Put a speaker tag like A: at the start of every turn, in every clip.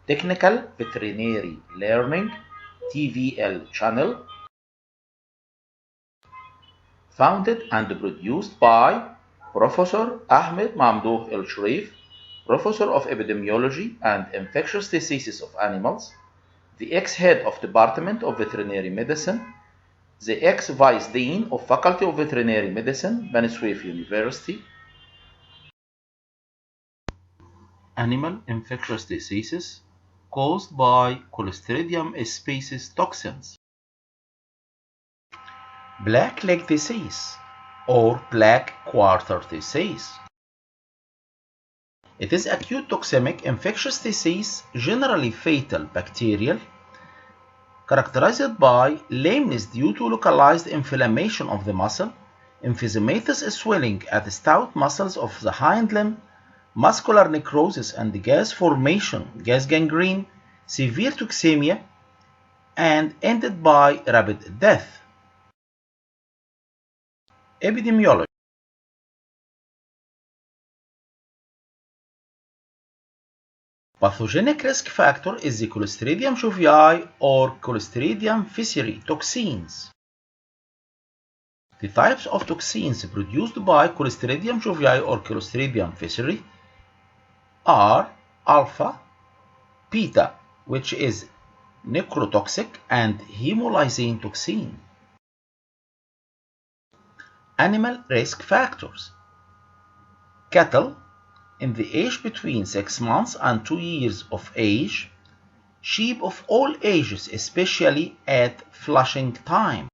A: Technical Veterinary Learning TVL channel, founded and produced by Professor Ahmed Mamdouh El Sharif, Professor of Epidemiology and Infectious Diseases of Animals, the ex-head of Department of Veterinary Medicine, the ex-vice dean of Faculty of Veterinary Medicine, Bani Suef University. Animal infectious diseases caused by Clostridium species toxins. Black leg disease or black quarter disease. It is acute toxemic infectious disease, generally fatal bacterial, characterized by lameness due to localized inflammation of the muscle, emphysematous swelling at the stout muscles of the hind limb, muscular necrosis and gas formation, gas gangrene, severe toxemia, and ended by rapid death. Epidemiology. Pathogenic risk factor is the Clostridium shovii or Clostridium difficile toxins. The types of toxins produced by Clostridium shovii or Clostridium difficile are alpha, beta, which is necrotoxic, and hemolyzing toxin. Animal risk factors. Cattle in the age between 6 months and 2 years of age, sheep of all ages, especially at flushing time.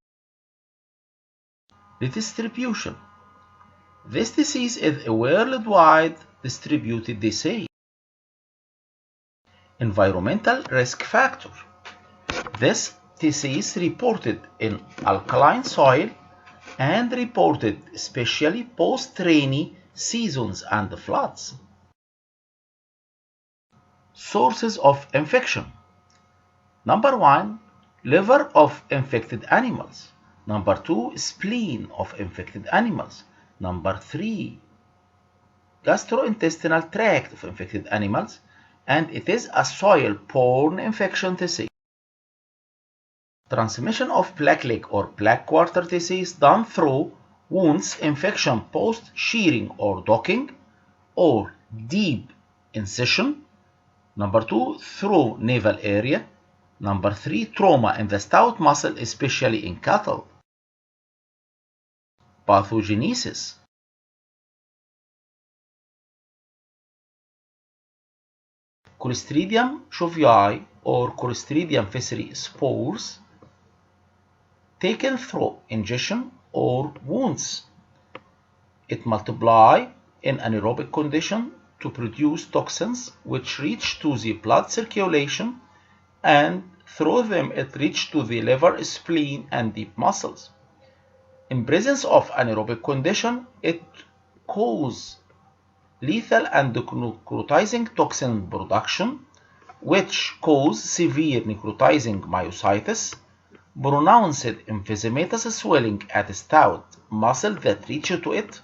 A: The distribution. This disease is a worldwide distributed disease. Environmental risk factor. This disease reported in alkaline soil and reported especially post-rainy seasons and floods. Sources of infection. Number 1, liver of infected animals. Number 2, spleen of infected animals. Number 3, gastrointestinal tract of infected animals, and it is a soil-borne infection disease. Transmission of black leg or black quarter disease done through wounds, infection post-shearing or docking, or deep incision. Number 2, through navel area. Number 3, trauma in the stout muscle, especially in cattle. Pathogenesis. Clostridium shovii or Clostridium difficile spores taken through ingestion or wounds. It multiplies in anaerobic condition to produce toxins which reach to the blood circulation, and through them it reaches to the liver, spleen, and deep muscles. In presence of anaerobic condition, it causes lethal and necrotizing toxin production, which cause severe necrotizing myositis, pronounced emphysematous swelling at stout muscle that reach to it,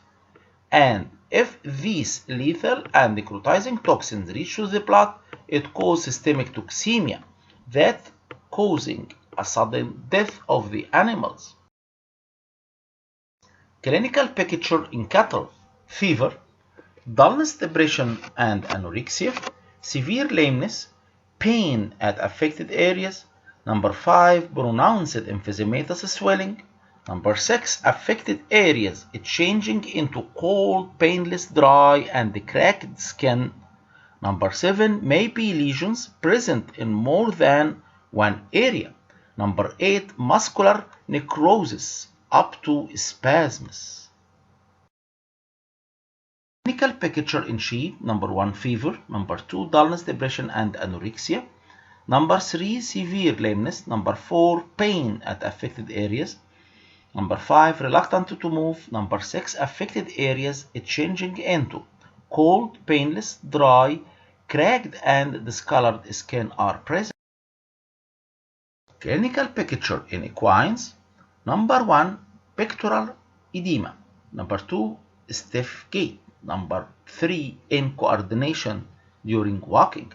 A: and if these lethal and necrotizing toxins reach to the blood, it causes systemic toxemia that causing a sudden death of the animals. Clinical picture in cattle: fever, dullness, depression and anorexia, severe lameness, pain at affected areas. Number 5, pronounced emphysematous swelling. Number 6, affected areas changing into cold, painless, dry, and cracked skin. Number 7, may be lesions present in more than one area. Number 8, muscular necrosis up to spasms. Clinical picture in sheep: number 1, fever. Number 2, dullness, depression, and anorexia. Number 3, severe lameness. Number 4, pain at affected areas. Number 5, reluctant to move. Number 6, affected areas changing into cold, painless, dry, cracked, and discolored skin are present. Clinical picture in equines: number 1, pectoral edema. Number 2, stiff gait. Number 3, incoordination during walking.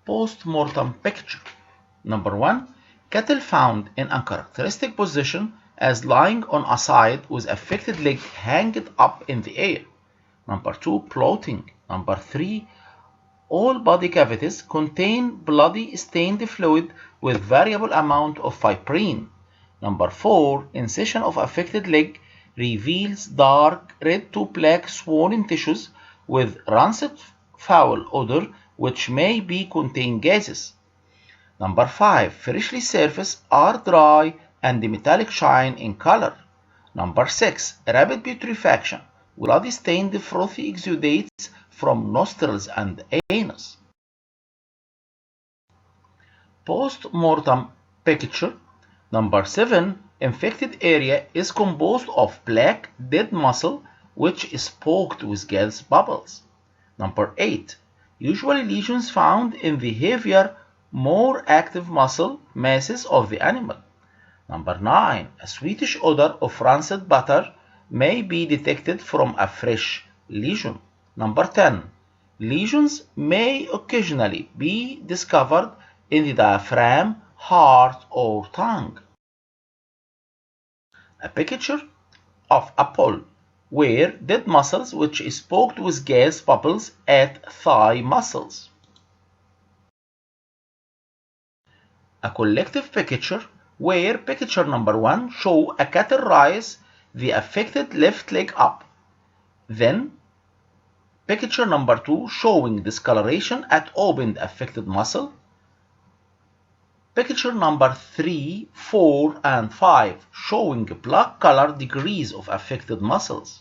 A: Post-mortem picture. Number 1. Cattle found in uncharacteristic position as lying on a side with affected leg hanged up in the air. Number 2. Plotting. Number 3. All body cavities contain bloody stained fluid with variable amount of fibrin. Number 4. Incision of affected leg reveals dark red to black swollen tissues with rancid foul odor which may be contain gases. Number 5. Freshly surface are dry and metallic shine in color. Number 6. Rapid putrefaction. Bloody stained frothy exudates from nostrils and anus. Post-mortem picture. Number 7. Infected area is composed of black dead muscle which is poked with gas bubbles. Number 8. Usually lesions found in the heavier, more active muscle masses of the animal. Number 9. A sweetish odor of rancid butter may be detected from a fresh lesion. Number 10. Lesions may occasionally be discovered in the diaphragm, heart, or tongue. A picture of a pole where dead muscles which is poked with gas bubbles at thigh muscles. A collective picture where picture number 1 show a cattle rise the affected left leg up. Then picture number 2 showing discoloration at opened affected muscle. Picture number 3, 4, and 5 showing black color degrees of affected muscles.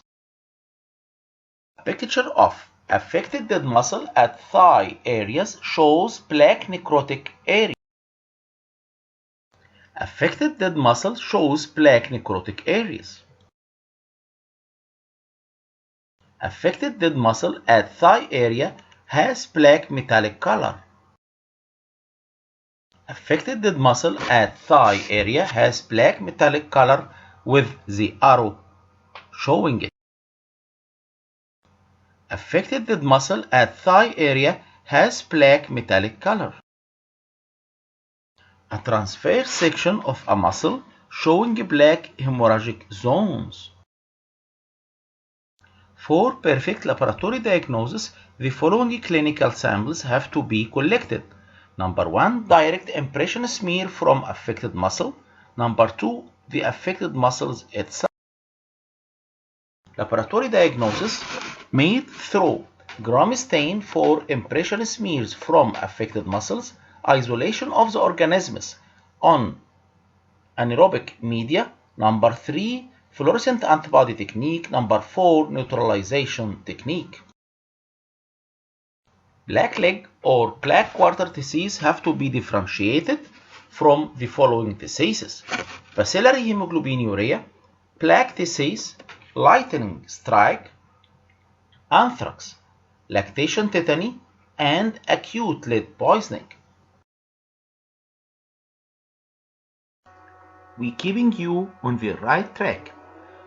A: A picture of affected dead muscle at thigh areas shows black necrotic area. Affected dead muscle shows black necrotic areas. Affected dead muscle at thigh area has black metallic color. Affected dead muscle at thigh area has black metallic color with the arrow showing it. Affected dead muscle at thigh area has black metallic color. A transverse section of a muscle showing black hemorrhagic zones. For perfect laboratory diagnosis, the following clinical samples have to be collected. Number 1. Direct impression smear from affected muscle. Number 2. The affected muscles itself. Laboratory diagnosis made through gram stain for impression smears from affected muscles, isolation of the organisms on anaerobic media. Number 3. Fluorescent antibody technique. Number 4. Neutralization technique. Black leg or black quarter disease have to be differentiated from the following diseases: bacillary hemoglobinuria, black disease, lightning strike, anthrax, lactation tetany, and acute lead poisoning. We're keeping you on the right track,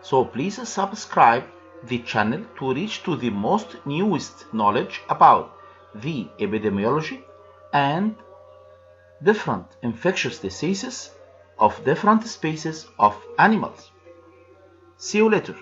A: so please subscribe the channel to reach to the most newest knowledge about the epidemiology and different infectious diseases of different species of animals. See you later.